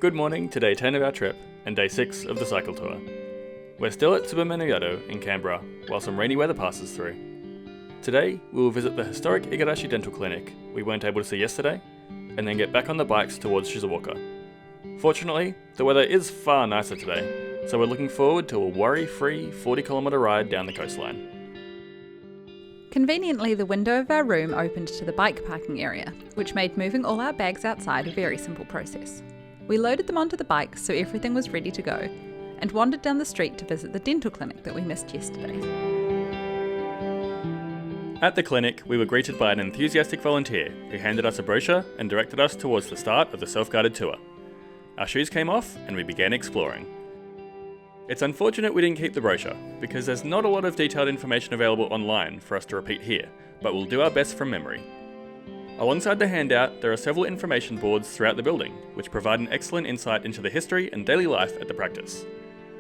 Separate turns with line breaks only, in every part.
Good morning to day 10 of our trip and day 6 of the cycle tour. We're still at Tsubame-no-Yado in Kanbara while some rainy weather passes through. Today we will visit the historic Igarashi dental clinic we weren't able to see yesterday, and then get back on the bikes towards Shizuoka. Fortunately, the weather is far nicer today, so we're looking forward to a worry-free 40km ride down the coastline.
Conveniently, the window of our room opened to the bike parking area, which made moving all our bags outside a very simple process. We loaded them onto the bike so everything was ready to go, and wandered down the street to visit the dental clinic that we missed yesterday.
At the clinic, we were greeted by an enthusiastic volunteer who handed us a brochure and directed us towards the start of the self-guided tour. Our shoes came off and we began exploring. It's unfortunate we didn't keep the brochure, because there's not a lot of detailed information available online for us to repeat here, but we'll do our best from memory. Alongside the handout, there are several information boards throughout the building, which provide an excellent insight into the history and daily life at the practice.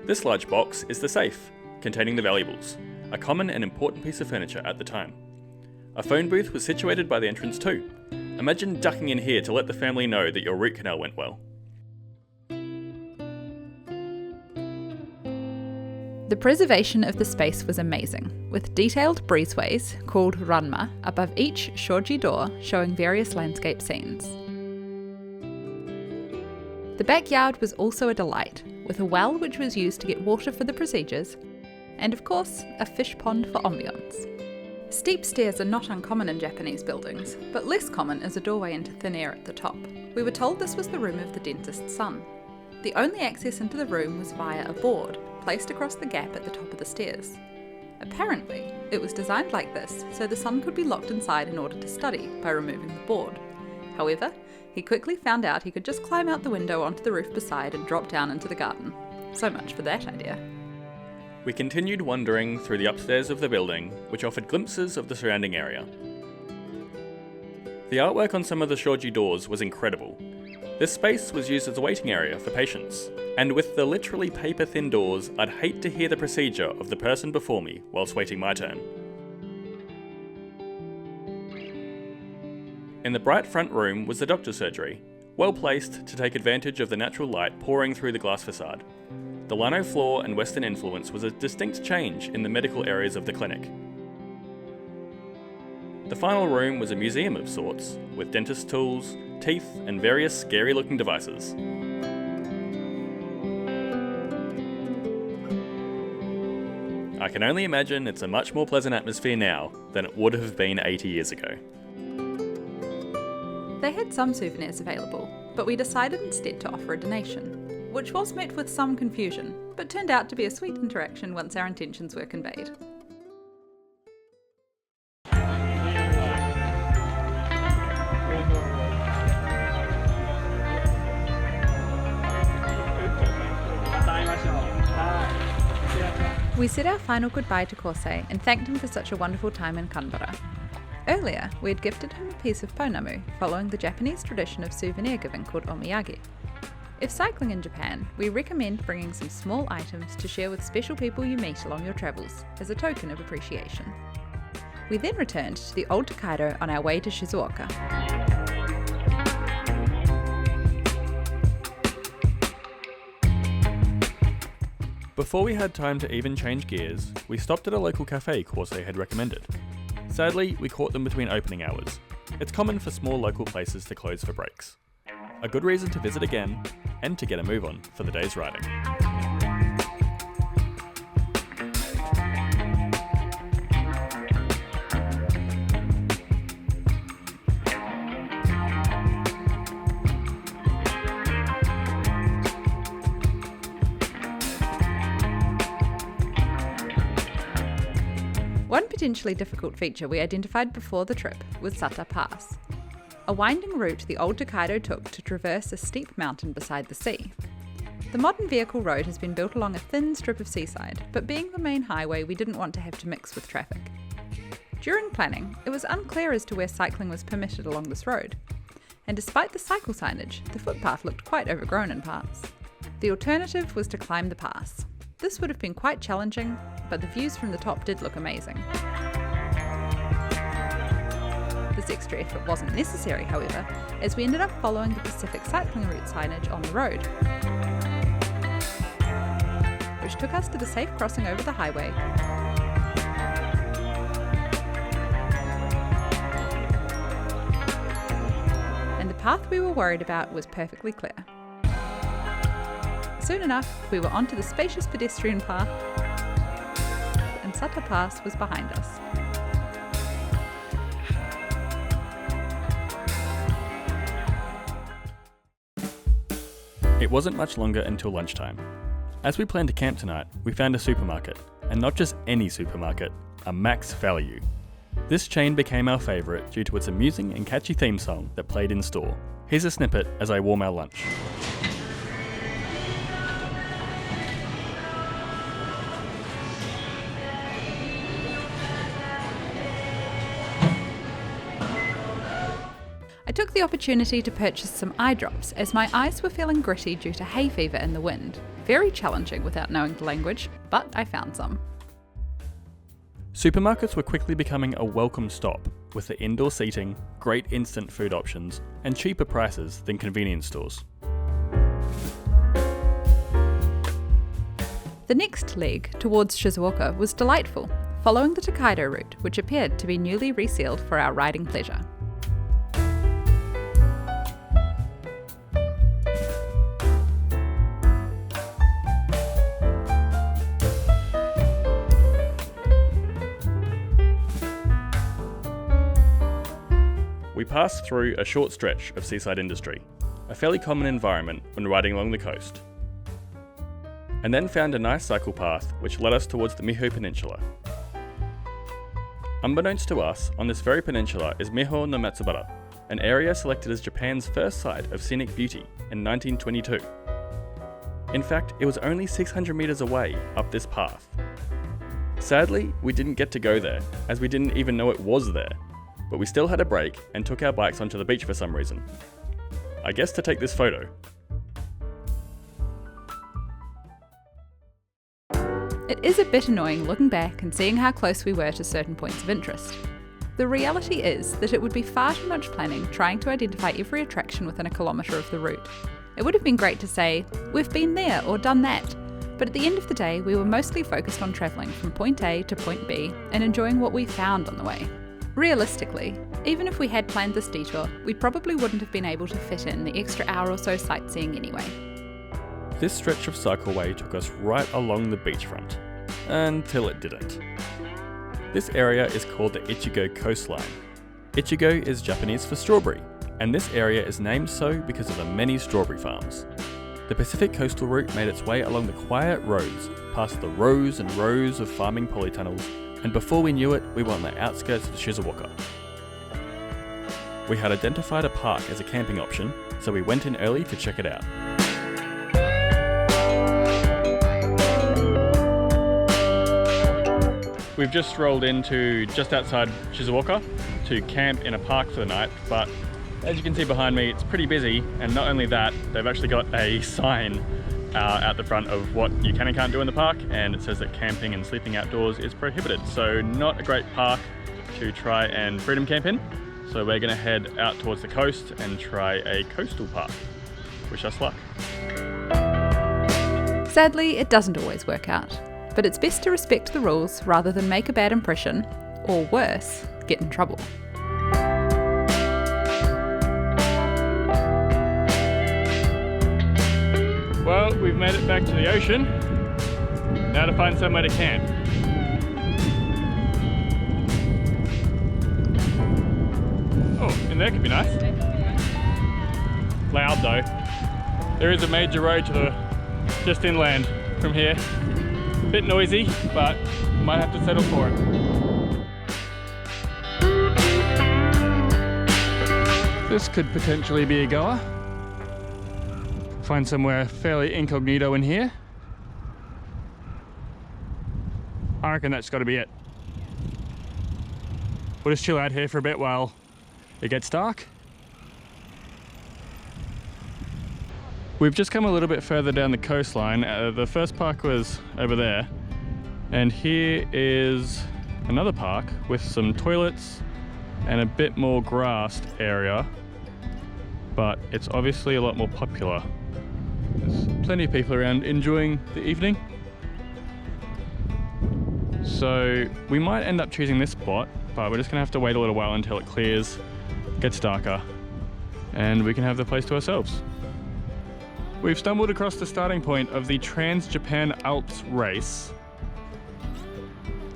This large box is the safe, containing the valuables, a common and important piece of furniture at the time. A phone booth was situated by the entrance too. Imagine ducking in here to let the family know that your root canal went well.
The preservation of the space was amazing, with detailed breezeways, called ranma, above each shoji door showing various landscape scenes. The backyard was also a delight, with a well which was used to get water for the procedures, and of course, a fish pond for ambiance. Steep stairs are not uncommon in Japanese buildings, but less common is a doorway into thin air at the top. We were told this was the room of the dentist's son. The only access into the room was via a board, placed across the gap at the top of the stairs. Apparently, it was designed like this so the son could be locked inside in order to study by removing the board. However, he quickly found out he could just climb out the window onto the roof beside and drop down into the garden. So much for that idea.
We continued wandering through the upstairs of the building, which offered glimpses of the surrounding area. The artwork on some of the shoji doors was incredible. This space was used as a waiting area for patients, and with the literally paper-thin doors, I'd hate to hear the procedure of the person before me whilst waiting my turn. In the bright front room was the doctor's surgery, well placed to take advantage of the natural light pouring through the glass facade. The lino floor and Western influence was a distinct change in the medical areas of the clinic. The final room was a museum of sorts, with dentist tools, teeth, and various scary-looking devices. I can only imagine it's a much more pleasant atmosphere now than it would have been 80 years ago.
They had some souvenirs available, but we decided instead to offer a donation, which was met with some confusion, but turned out to be a sweet interaction once our intentions were conveyed. We said our final goodbye to Kosei and thanked him for such a wonderful time in Kanbara. Earlier, we had gifted him a piece of ponamu, following the Japanese tradition of souvenir giving called omiyage. If cycling in Japan, we recommend bringing some small items to share with special people you meet along your travels, as a token of appreciation. We then returned to the old Taido on our way to Shizuoka.
Before we had time to even change gears, we stopped at a local cafe Kosei had recommended. Sadly, we caught them between opening hours. It's common for small local places to close for breaks. A good reason to visit again, and to get a move on for the day's riding.
One potentially difficult feature we identified before the trip was Sata Pass, a winding route the old Tokaido took to traverse a steep mountain beside the sea. The modern vehicle road has been built along a thin strip of seaside, but being the main highway, we didn't want to have to mix with traffic. During planning, it was unclear as to where cycling was permitted along this road, and despite the cycle signage, the footpath looked quite overgrown in parts. The alternative was to climb the pass. This would have been quite challenging, but the views from the top did look amazing. The this extra effort wasn't necessary, however, as we ended up following the Pacific cycling route signage on the road, which took us to the safe crossing over the highway. And the path we were worried about was perfectly clear. Soon enough, we were onto the spacious pedestrian path, and Sata Pass was behind us.
It wasn't much longer until lunchtime. As we planned to camp tonight, we found a supermarket, and not just any supermarket, a Max Value. This chain became our favourite due to its amusing and catchy theme song that played in store. Here's a snippet as I warm our lunch.
I took the opportunity to purchase some eye drops as my eyes were feeling gritty due to hay fever in the wind. Very challenging without knowing the language, but I found some.
Supermarkets were quickly becoming a welcome stop, with the indoor seating, great instant food options, and cheaper prices than convenience stores.
The next leg, towards Shizuoka, was delightful, following the Taido route, which appeared to be newly resealed for our riding pleasure.
We passed through a short stretch of Seaside Industry, a fairly common environment when riding along the coast, and then found a nice cycle path which led us towards the Miho Peninsula. Unbeknownst to us, on this very peninsula is Miho no Matsubara, an area selected as Japan's first site of scenic beauty in 1922. In fact, it was only 600 metres away up this path. Sadly, we didn't get to go there, as we didn't even know it was there. But we still had a break and took our bikes onto the beach for some reason. I guess to take this photo.
It is a bit annoying looking back and seeing how close we were to certain points of interest. The reality is that it would be far too much planning trying to identify every attraction within a kilometre of the route. It would have been great to say, we've been there or done that, but at the end of the day we were mostly focused on travelling from point A to point B and enjoying what we found on the way. Realistically, even if we had planned this detour, we probably wouldn't have been able to fit in the extra hour or so sightseeing anyway.
This stretch of cycleway took us right along the beachfront, until it didn't. This area is called the Ichigo coastline. Ichigo is Japanese for strawberry, and this area is named so because of the many strawberry farms. The Pacific coastal route made its way along the quiet roads, past the rows and rows of farming polytunnels, and before we knew it, we were on the outskirts of Shizuoka. We had identified a park as a camping option, so we went in early to check it out. We've just rolled into just outside Shizuoka to camp in a park for the night, but as you can see behind me, it's pretty busy, and not only that, they've actually got a sign out the front of what you can and can't do in the park, and it says that camping and sleeping outdoors is prohibited. So not a great park to try and freedom camp in. So we're going to head out towards the coast and try a coastal park. Wish us luck.
Sadly, it doesn't always work out, but it's best to respect the rules rather than make a bad impression, or worse, get in trouble.
Well, we've made it back to the ocean. Now to find somewhere to camp. Oh, in there could be nice. Loud though. There is a major road to the just inland from here. A bit noisy, but might have to settle for it. This could potentially be a goer. Find somewhere fairly incognito in here. I reckon that's got to be it. We'll just chill out here for a bit while it gets dark. We've just come a little bit further down the coastline. The first park was over there, and here is another park with some toilets and a bit more grassed area, but it's obviously a lot more popular. There's plenty of people around enjoying the evening. So we might end up choosing this spot, but we're just gonna have to wait a little while until it clears, gets darker, and we can have the place to ourselves. We've stumbled across the starting point of the Trans-Japan Alps race,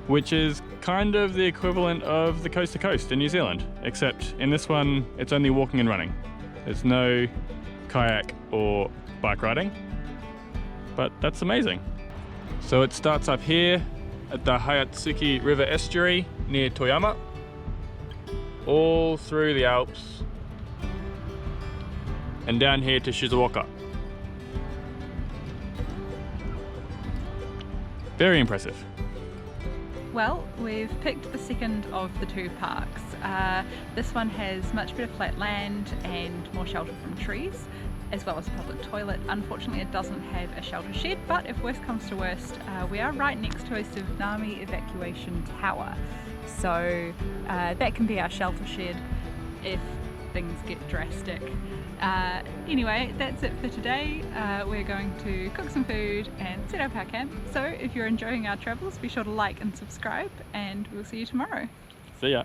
which is kind of the equivalent of the coast to coast in New Zealand, except in this one it's only walking and running. There's no kayak or bike riding, but that's amazing. So it starts up here at the Hayatsuki River estuary near Toyama, all through the Alps and down here to Shizuoka. Very impressive.
Well, we've picked the second of the two parks. This one has much better flat land and more shelter from trees, as well as a public toilet. Unfortunately, it doesn't have a shelter shed, but if worst comes to worst, we are right next to a tsunami evacuation tower. So that can be our shelter shed if things get drastic. Anyway, that's it for today. We're going to cook some food and set up our camp. So if you're enjoying our travels, be sure to like and subscribe, and we'll see you tomorrow.
See ya.